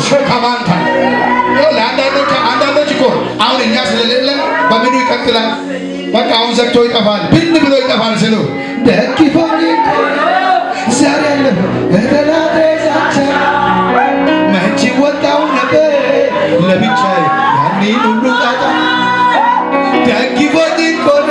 ሾካማንታ አንዳንዶች እኮ አሁን እኛ ስለሌለን በምኑ ይቀጥላል? በቃ አሁን ዘግቶ ይጠፋል፣ ብን ብሎ ይጠፋል ስሉ ደግፎኝ ዛሬ ያለፈ እተናደ ዛቻ መቼ ወጣው ነበር ለብቻዬ ያኔን ሁሉ ጣጣ ደግፎኝ ኮነ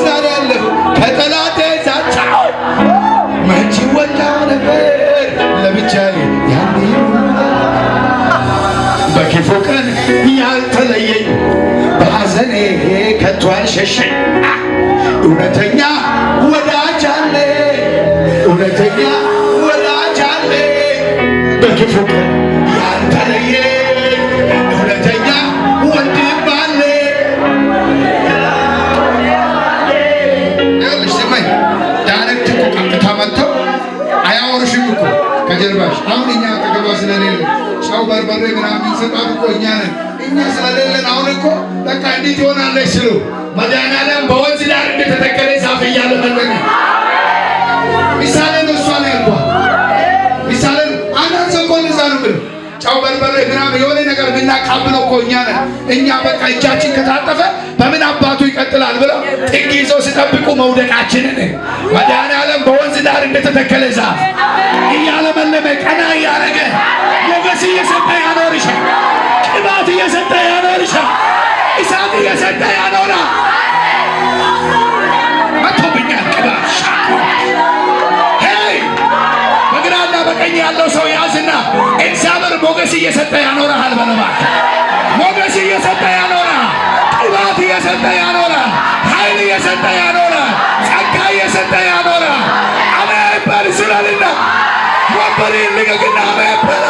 ዛሬ ያለፈ ከጠላቴ ዛቻ መቼ ወጣው ነበር ለብቻዬ ያኔን ሁሉ በክፉ ቀን ያልተለየኝ በሐዘኔ ከቶ አልሸሸኝ እውነተኛ ወዳጅ አለ እውነተኛ ወዳጅ አለ በክፉ ቀን ያልተለየኝ እውነተኛ ወንድም አለ። ይኸውልሽ ስማኝ፣ ዳይሬክት እኮ ቀጥታ መጥተው አያወሩሽም እኮ ከጀርባሽ። አሁን እኛ አጠገቧ ስለሌለ ሰው በርበሬ ምናምን ሰጣት እኮ እኛ ነን። እኛ ስለሌለን አሁን እኮ በቃ እንዴት ይሆናለች ስሉ መድኃኒዓለም በወንዝ ዳር እንደተተከለ ዛፍ እያለ መለቀ ምሳሌ ነው። እሷ ነው ያልኳ ምሳሌ ነው። አንዳንድ ሰው እኮ እንደዛ ነው ብሎ ጫው በርበሬ ምናምን የሆነ ነገር ብናካብለው እኮ እኛ ነን። እኛ በቃ እጃችን ከታጠፈ በምን አባቱ ይቀጥላል ብለው ጥግ ይዘው ሲጠብቁ መውደቃችንን መድኃኒዓለም በወንዝ ዳር እንደተተከለ ዛፍ እያለመለመ ቀና እያረገ ሞገስ እየሰጠ ያኖርሻል። ቅባት እየሰጠ ያኖርሻል። እሳት እየሰጠ ያኖራ መቶብኛል ቅባት ሄይ በግራና በቀኝ ያለው ሰው ያዝና እግዚአብሔር ሞገስ እየሰጠ ያኖራል በለባ ሞገስ እየሰጠ ያኖራ ቅባት እየሰጠ ያኖራ ኃይል እየሰጠ ያኖራ ጸጋ እየሰጠ ያኖራ አሜን በል ስላልና ወበሬ ልገግና አሜን በል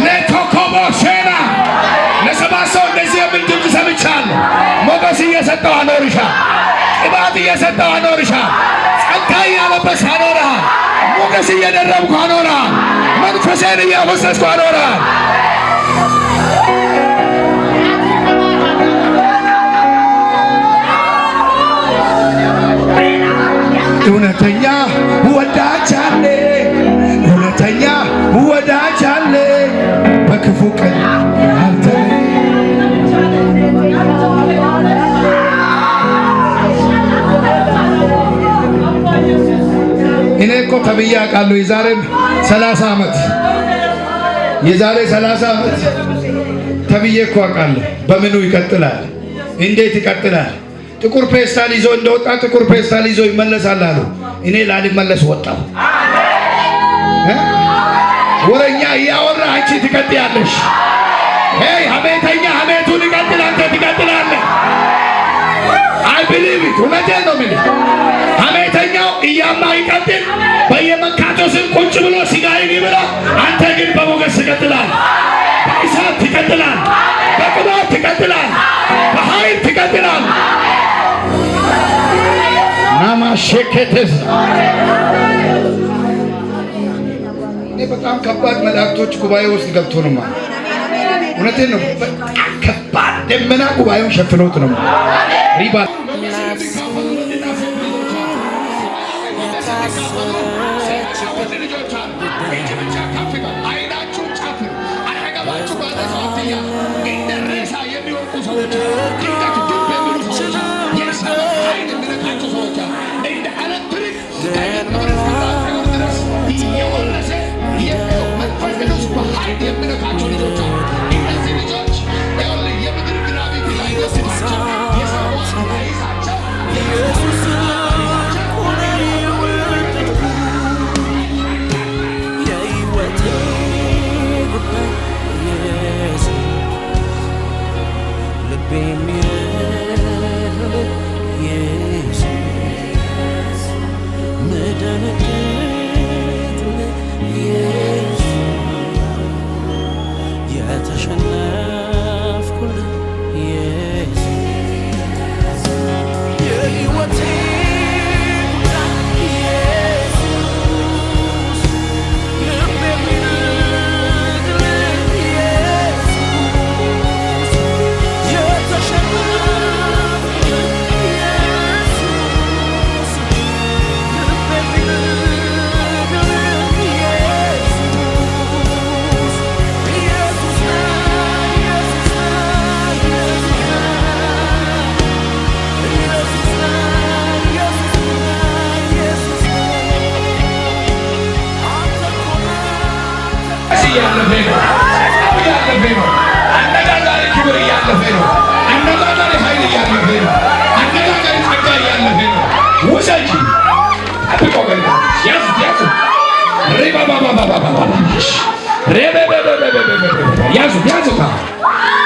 ለቶኮቦሼና ለሰባት ሰው እንደዚህ የሚል ድምፅ ሰምቻለሁ። ሞገስ እየሰጠው አኖርሻል። ቅባት እየሰጠው አኖርሻል። ጸጋ እያለበስ አኖርሃል። ሞገስ እየደረብኩ አኖርሃል። መንፈሴን እያፈሰስኩ አኖርሃል። እውነተኛ ወዳጅ አለ እውነተኛ ወዳጅ አለ በክፉ ቀን ያልተለየ እኔ እኮ ተብዬ አውቃለሁ። የዛሬ 30 ዓመት ተብዬ እኮ አውቃለሁ። በምኑ ይቀጥላል? እንዴት ይቀጥላል? ጥቁር ፔስታል ይዞ እንደወጣ ጥቁር ፔስታል ይዞ ይመለሳል አሉ። እኔ ላልመለስ ወጣሁ። ወረኛ እያወራ አንቺ ትቀጥያለሽ። ሄይ ሐሜተኛ ሐሜቱን ይቀጥል፣ አንተ ትቀጥላለህ። አይ ቢሊቭ ኢት እውነቴን ነው የምልህ። ሐሜተኛው እያማ ይቀጥል፣ በየመካቶ ስም ቁጭ ብሎ ሲጋይን ይብላ። አንተ ግን በሞገስ ትቀጥላለህ፣ በእሳት ትቀጥላለህ፣ በቅባት ትቀጥላለህ፣ በኃይል ትቀጥላለህ። ናማሸከተስ እኔ በጣም ከባድ መላእክቶች ጉባኤ ውስጥ ገብቶ ነው ማለት እውነቴን ነው። ከባድ ደመና ጉባኤውን ሸፍኖት ነው ሪባ እያለፈ ነው። እያለፈ ነው። አነጋጋሪ ክብር እያለፈ ነው። አነጋጋሪ ኃይል እያለፈ ነው። አነጋጋሪ ጸጋ እያለፈ ነው። ውሰጂ አጥቆ ገና ያዝ ያዝ ያዙ ያዙታ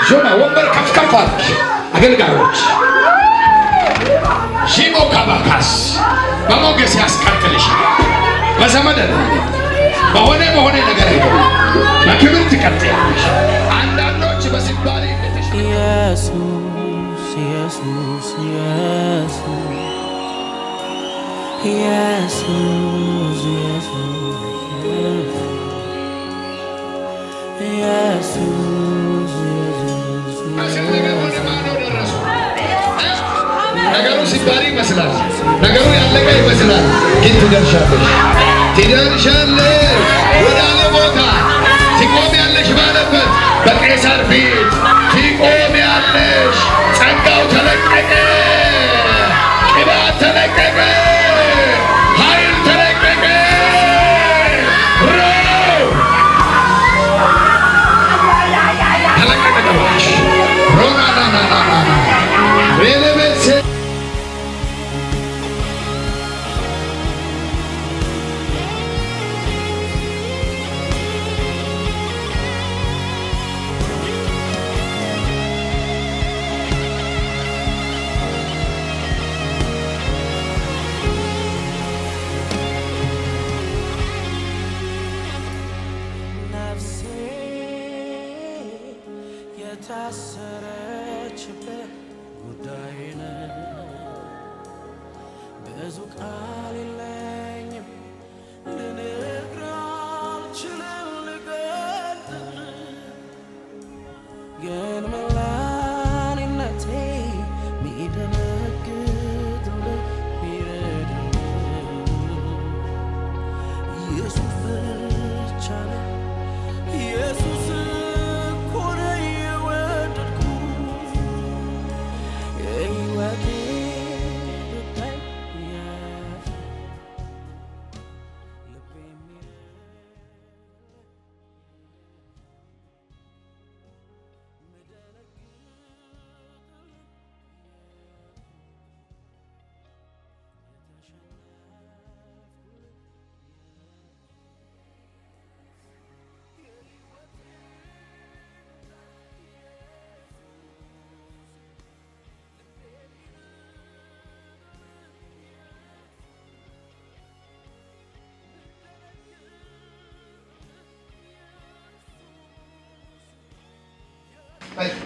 ዞና ወንበር ከፍከፍ አድርጊ። አገልጋዮች ሺሞ ካባካስ በሞገስ ያስቀጥልሻል። በዘመድ በሆነ ነገር አይደለም፣ በክብር ትቀጥያለሽ። አንዳንዶች በስባሪ ኢየሱስ ኢየሱስ ኢየሱስ ኢየሱስ ነገሩ ሲባል ይመስላል፣ ነገሩ ያለቀ ይመስላል። ግን ትደርሻለሽ ወደ አለ ቦታ ትቆሚያለሽ። ባለበት በቄሳር ፊት ትቆሚያለሽ። ጸጋው ተለቀቀ፣ ቅባት ተለቀቀ፣ ኃይል ተለቀቀ። የታሰረችበት ጉዳይ ነው። ብዙ ቃል የለኝም ልነግርህ አልችልም ልገልጥልህ፣ ግን መላኔነቴ ሚደነግጥልህ ሚረዳልህ ኢየሱስ ብቻ ነው። ኢየሱስ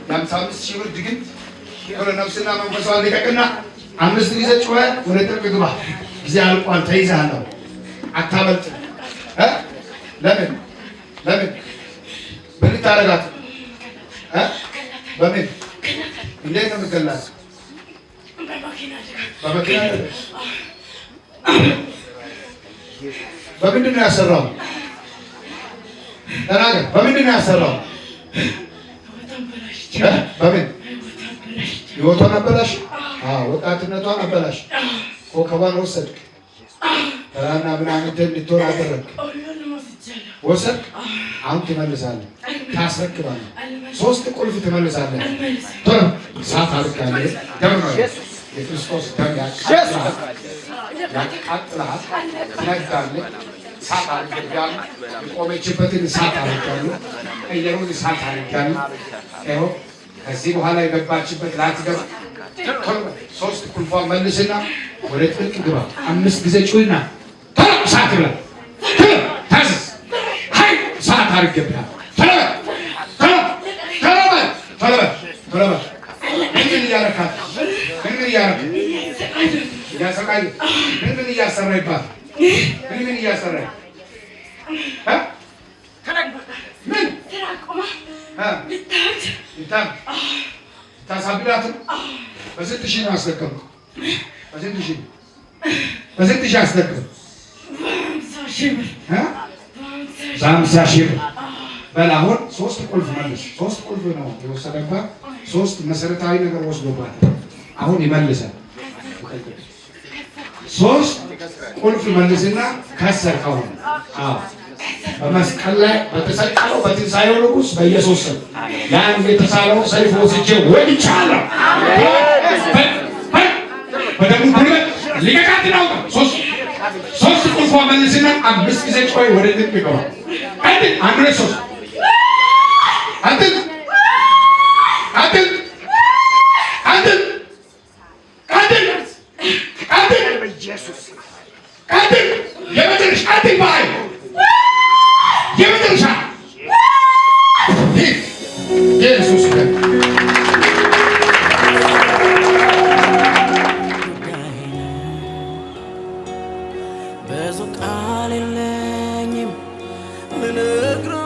የ55,000 ብር ድግምት ወደ ነፍስና መንፈሷን ልቀቅና 5 ጊዜ ጮኸ። ወደ ጥልቅ ግባ። ጊዜ አልቋል። ተይዘሃል። አታመልጥ። ለምን ምን ልታረጋት? በምን እንዴት ነው የምትገላት? በመኪና በምንድን ነው ያሰራው? ተናገር። በምንድን ነው ያሰራው? በምን ህይወቷን አበላሽ? ወጣትነቷን አበላሽ። ኮከቧን ወሰድክ። ተራና ምናምን እንድትሆን አደረግክ። ወሰድክ። አሁን ትመልሳለህ። ታስረክባለህ። 3 ቁልፍ ትመልሳለህ። ቶሎ እሳት አልካለህ። ደም ነው የክርስቶስ ደም ያቃጥልሃል። ትነዳለህ። እሳት አድርጌያለሁ። የቆመችበትን እሳት አድርጌያለሁ። ቀየሩን እሳት አድርጌያለሁ። ይኸው ከዚህ በኋላ የገባችበት ላትገባ 3 ቁልፏን መልስና ወደ ጥልቅ ግባ። 5 ጊዜ ጩይና ቶሎ እሳት ብላ ታዝዝ። ሀይ እሳት አድርጌብሃል። ምን እያረካት? ምን እያረክ? እያሰቃየ ምን እያሰራይባት? ምን እያሰራይ? ምን ታሳብላት? በስንት ሺህ ነው ያስረከብከው? በስንት ሺህ አስረከብከው? በ50,000 ብር። በል አሁን 3 ቁልፍ መልስ። 3 ቁልፍ ነው የወሰደባት። 3 መሰረታዊ ነገር ወስዶባት አሁን ይመልሳል። 3 ቁልፍ መልስና ከሰር ከሆነ በመስቀል ላይ በተሰቀለው በትንሣኤው ንጉሥ በኢየሱስ ስም ያን የተሳለው ሰይፍ ወስጄ ወድቻለሁ። በደሙ ጉልበት ሊቀቃት ነው። ሶስት ቁልፎ መልስና 5 ጊዜ ጮይ ወደ ልብ ይገባል። አንድ ሶስት ብዙ ቃል የለኝም ልነግርህ